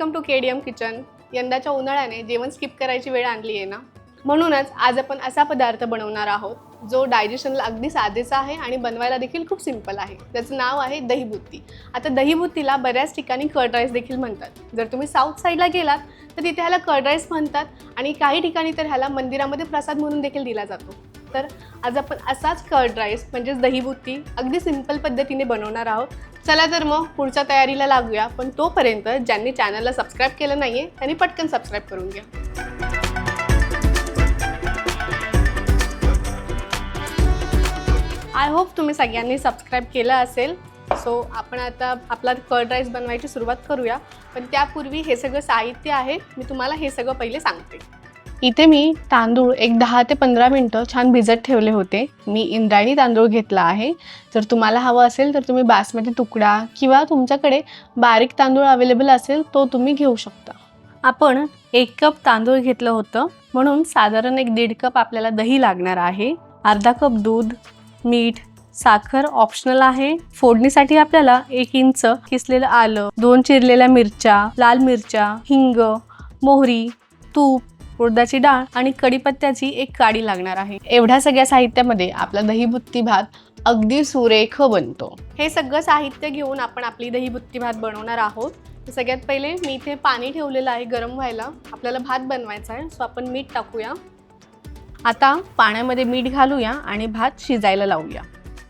Welcome to KDM kitchen. यंदाच्या उन्हाळ्याने जेवण skip करायची वेळ आणली आहे ना, म्हणूनच आज आपण असा पदार्थ बनवणार आहोत जो डायजेशनला अगदी साधेचा आहे आणि बनवायला देखील खूप सिंपल आहे। त्याचं नाव आहे दहीबुत्ती। आता दहीबुत्तीला बऱ्याच ठिकाणी कर्ड राईस देखील म्हणतात। जर तुम्ही साऊथ साईडला गेलात तर तिथे ह्याला कर्ड राईस म्हणतात आणि काही ठिकाणी तर ह्याला मंदिरामध्ये प्रसाद म्हणून देखील दिला जातो। तर आज आपण असाच कर्ड राईस म्हणजेच दहीबुत्ती अगदी सिंपल पद्धतीने बनवणार आहोत। चला तर मग पुढच्या तयारीला लागूया, पण तोपर्यंत ज्यांनी चॅनलला सबस्क्राईब केलं नाहीये त्यांनी पटकन सबस्क्राईब करून घ्या। आय होप तुम्ही सगळ्यांनी सबस्क्राईब केलं असेल। सो आपण आता आपला कर्ड राईस बनवायची सुरुवात करूया, पण त्यापूर्वी हे सगळं साहित्य आहे, मी तुम्हाला हे सगळं पहिले सांगते। इथे मी तांदूळ एक 10 ते 15 मिनिटं छान भिजत ठेवले होते। मी इंद्रायणी तांदूळ घेतला आहे। जर तुम्हाला हवं असेल तर तुम्ही बासमती तुकडा किंवा तुमच्याकडे बारीक तांदूळ अवेलेबल असेल तो तुम्ही घेऊ शकता। आपण 1 कप तांदूळ घेतलं होतं, म्हणून साधारण 1.5 कप आपल्याला दही लागणार आहे। अर्धा कप दूध, मीठ, साखर ऑप्शनल आहे। फोडणीसाठी आपल्याला 1 इंच किसलेलं आलं, 2 चिरलेल्या मिरच्या, लाल मिरच्या, हिंग, मोहरी, तूप, उडदाची डाळ आणि कढीपत्त्याची 1 काडी लागणार आहे। एवढ्या सगळ्या साहित्यामध्ये आपला दहीबुत्ती भात अगदी सुरेख बनतो। हे सगळं साहित्य घेऊन आपण आपली दहीबुत्ती भात बनवणार आहोत। सगळ्यात पहिले मी इथे पाणी ठेवलेलं आहे गरम व्हायला। आपल्याला भात बनवायचा आहे, सो आपण मीठ टाकूया। आता पाण्यामध्ये मीठ घालूया आणि भात शिजायला लावूया।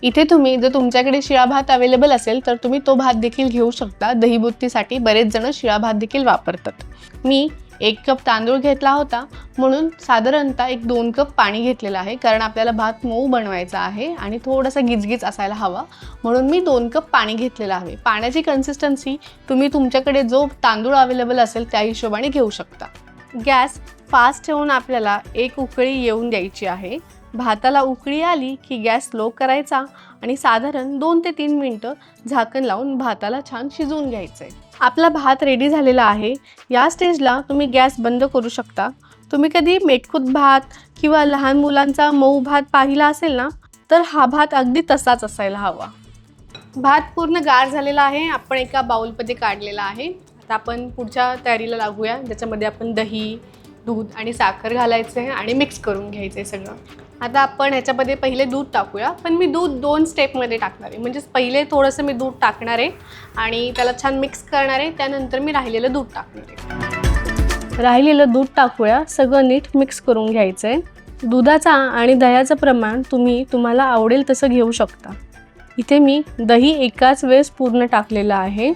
इथे तुम्ही जर तुमच्याकडे शिळा भात अवेलेबल असेल तर तुम्ही तो भात देखील घेऊ शकता। दहीबुत्तीसाठी बरेच जण शिळा भात देखील वापरतात। मी 1 कप तांदूळ घेतला होता, म्हणून साधारणतः 2 कप पाणी घेतलेलं आहे, कारण आपल्याला भात मऊ बनवायचा आहे आणि थोडासा गिजगिज असायला हवा, म्हणून मी 2 कप पाणी घेतलेलं आहे। पाण्याची कन्सिस्टन्सी तुम्ही तुमच्याकडे जो तांदूळ अवेलेबल असेल त्या हिशोबाने घेऊ शकता। गॅस फास्ट ठेवून आपल्याला 1 उकळी येऊन द्यायची आहे। भाताला उकळी आली की गॅस लो करायचा आणि साधारण 2 ते 3 मिनिटं झाकण लावून भाताला छान शिजवून घ्यायचं आहे। आपला भात रेडी झालेला आहे। या स्टेजला तुम्ही गॅस बंद करू शकता। तुम्ही कधी मेटकूट भात किंवा लहान मुलांचा मऊ भात पाहिला असेल ना, तर हा भात अगदी तसाच असायला हवा। भात पूर्ण गार झालेला आहे, आपण एका बाउलमध्ये काढलेला आहे। आता आपण पुढच्या तयारीला लागूया, ज्याच्यामध्ये आपण दही, दूध आणि साखर घालायचं आहे आणि मिक्स करून घ्यायचं आहे सगळं। आता आपण ह्याच्यामध्ये पहिले दूध टाकूया, पण मी दूध 2 स्टेपमध्ये टाकणार आहे। म्हणजे पहिले थोडंसं मी दूध टाकणार आहे आणि त्याला छान मिक्स करणार आहे, त्यानंतर मी राहिलेलं दूध टाकणार आहे। राहिलेलं दूध टाकूया, सगळं नीट मिक्स करून घ्यायचं आहे। दुधाचा आणि दह्याचं प्रमाण तुम्हाला आवडेल तसं घेऊ शकता। इथे मी दही एकाच वेळेस पूर्ण टाकलेलं आहे।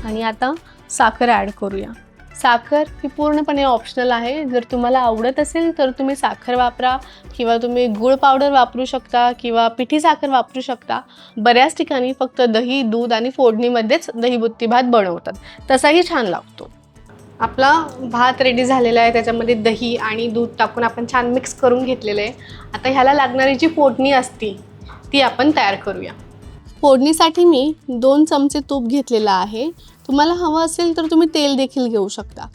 आणि आता साखर ॲड करूया। साखर ही पूर्णपणे ऑप्शनल आहे। जर तुम्हाला आवडत असेल तर तुम्ही साखर वापरा किंवा तुम्ही गूळ पावडर वापरू शकता किंवा पिठी साखर वापरू शकता। बऱ्याच ठिकाणी फक्त दही, दूध आणि फोडणीमध्येच दहीबुत्ती भात बनवतात, तसाही छान लागतो। आपला भात रेडी झालेला आहे, त्याच्यामध्ये दही आणि दूध टाकून आपण छान मिक्स करून घेतलेलं आहे। आता ह्याला लागणारी जी फोडणी असती ती आपण तयार करूया। फोडणीसाठी मी 2 चमचे तूप घेतलेलं आहे। तुम्हाला हवं असेल तर तुम्ही तेल देखील घेऊ शकता।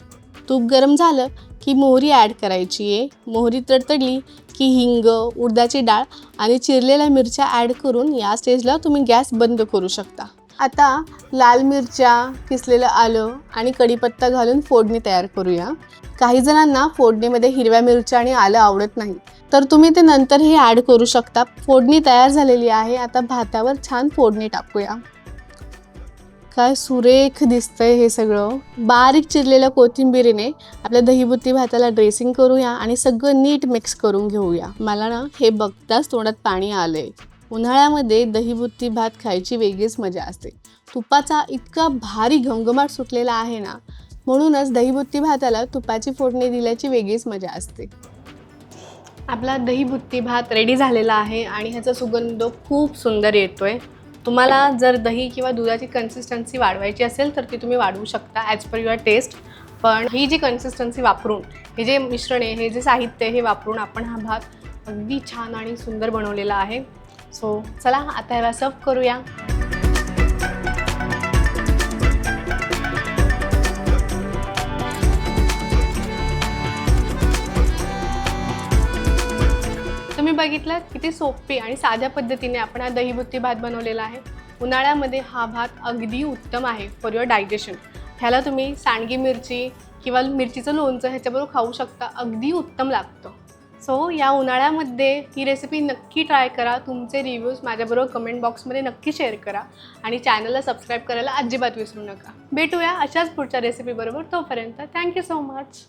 तूप गरम झालं की मोहरी ॲड करायची आहे। मोहरी तडतडली की हिंग, उडदाची डाळ आणि चिरलेल्या मिरच्या ॲड करून या स्टेजला तुम्ही गॅस बंद करू शकता। आता लाल मिरच्या, किसलेलं आलं आणि कढीपत्ता घालून फोडणी तयार करूया। काही जणांना फोडणीमध्ये हिरव्या मिरच्या आणि आलं आवडत नाही, तर तुम्ही ते नंतरही ॲड करू शकता। फोडणी तयार झालेली आहे। आता भातावर छान फोडणी टाकूया। काय सुरेख दिसतंय हे सगळं। बारीक चिरलेल्या कोथिंबीरीने आपल्या दहीबुत्ती भाताला ड्रेसिंग करूया आणि सगळं नीट मिक्स करून घेऊया। मला ना हे बघताच तोंडात पाणी आलंय। उन्हाळ्यामध्ये दहीबुत्ती भात खायची वेगळीच मजा असते। तुपाचा इतका भारी घमघमाट सुटलेला आहे ना, म्हणूनच दहीबुत्ती भाताला तुपाची फोडणी दिल्याची वेगळीच मजा असते। आपला दहीबुत्ती भात रेडी झालेला आहे आणि ह्याचा सुगंध खूप सुंदर येतोय। तुम्हाला जर दही किंवा दुधाची कन्सिस्टन्सी वाढवायची असेल तर ती तुम्ही वाढवू शकता ॲज पर युअर टेस्ट, पण ही जी कन्सिस्टन्सी वापरून, हे जे मिश्रण आहे, हे जे साहित्य हे वापरून आपण हा भात अगदी छान आणि सुंदर बनवलेला आहे। सो चला आता ह्याला सर्व करूया। तुम्ही तुम्ही बघितलं किती सोपी आणि साध्या पद्धतीने आपण हा दहीबुत्ती भात बनवलेला आहे. उन्हाळ्यामध्ये हा भात अगदी उत्तम आहे फॉर युअर डायजेशन. ह्याला तुम्ही सांडगी मिरची किंवा मिरचीचं लोणचं ह्याच्याबरोबर खाऊ शकता, अगदी उत्तम लागतं. सो या उन्हाळ्यामध्ये ही रेसिपी नक्की ट्राय करा. तुमचे रिव्ह्यूज माझ्याबरोबर कमेंट बॉक्समध्ये नक्की शेअर करा आणि चॅनलला सबस्क्राईब करायला अजिबात विसरू नका. भेटूया अशाच पुढच्या रेसिपीबरोबर. तोपर्यंत थँक्यू सो मच.